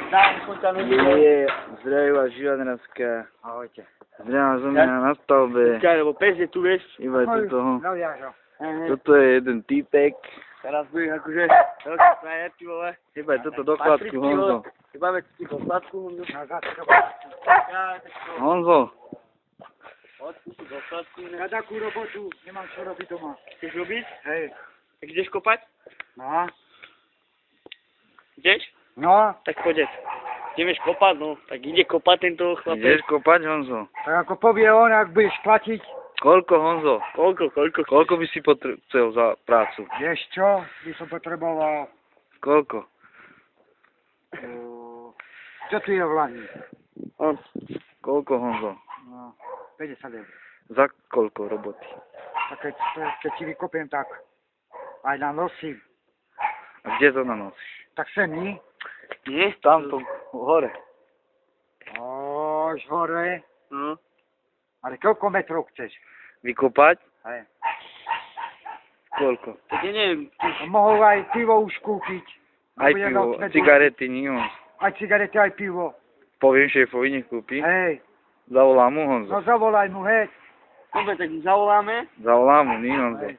Je, zdravím vás Živadranská. Ahojte. Zdravím vás u mňa na stavbe. Lebo pes je tu, vieš. Iba je toho. No Jažo. Toto je jeden týpek. Teraz budeš akože frajer, ty vole. Iba je toto dokladku, Honzo. Chyba ti dokladku, Honzo. No zase. Honzo, Poď, si dokladku. Ja takú robotu nemám čo robiť doma. Chceš robiť? Hej. Tak ideš kopať? No. Ideš? No. Tak poď. Ideš kopať, no. Tak ide kopať tento chlapec. ideš kopať, Honzo? Tak ako povie on, ak budeš platiť, Koľko, Honzo? Koľko? Koľko by si chcel za prácu? vieš čo, by som potreboval. Koľko? Čo tu je v lani? On. Koľko, Honzo? No, 50 eur. Za koľko roboty? Tak keď ti vykopiem, tak aj nanosím. A kde to nanosíš? Tak sem, nie? Nie? Tam to hore. Už hore. No. Ale koľko metrov chceš? Vykopať? Hej. Koľko? Tak ja neviem. Mohol aj pivo už kúpiť. Aj Bude pivo, noc medzi- cigarety, nie Honzo. Aj cigarety, aj pivo. Poviem šéfovi, nech kúpi. Hej. Zavolám mu, Honzo. No zavolaj mu, hej. Dobre, tak zavoláme. Zavolám mu, nie Honzo. Hej.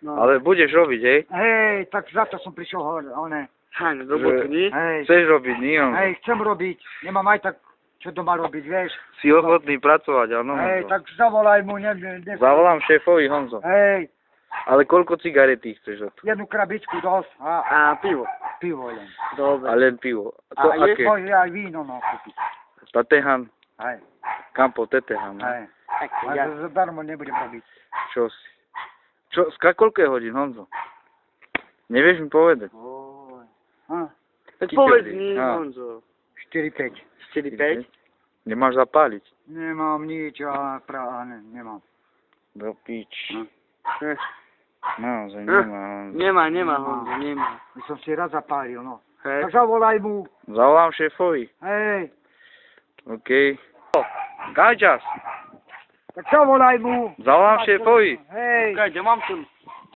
No. Ale budeš robiť, hej? Hej, tak za to som prišiel hore, one. Háň, robotu, nie? Hej. Chceš robiť, nie Honzo? Hej, chcem robiť. Nemám aj tak, čo doma robiť, vieš. Si ochotný pracovať, áno, Hej, Honzo. tak zavolaj mu, ne. Zavolám šéfovi, Honzo. Hej, Ale koľko cigaretí chceš od? jednu krabičku dosť a A pivo. pivo len. Dobre. A len pivo. A to A je aké? Môže aj víno no kúpiť. Tatehan? Hej, Campo Tetehan, no? hej. Tak A ja. zadarmo nebudem robiť. Čo si? Čo, koľko je hodín, Honzo? Nevieš mi povedať? Oj. Tak Ty povedz prdí. mi, Á. Honzo. 4-5. 4-5? Nemáš zapáliť? Nemám nič, a nemám. Do pič. Eh, Naozaj nemá, Honzo. Nemá, Honzo, nemá. My som si raz zapálil, no. Hej. Tak zavolaj mu. Zavolám šéfovi. Hej, OK. Káčas, tak zavolaj mu. zavolám šéfovi. Hej. Kaj, ja mám tu.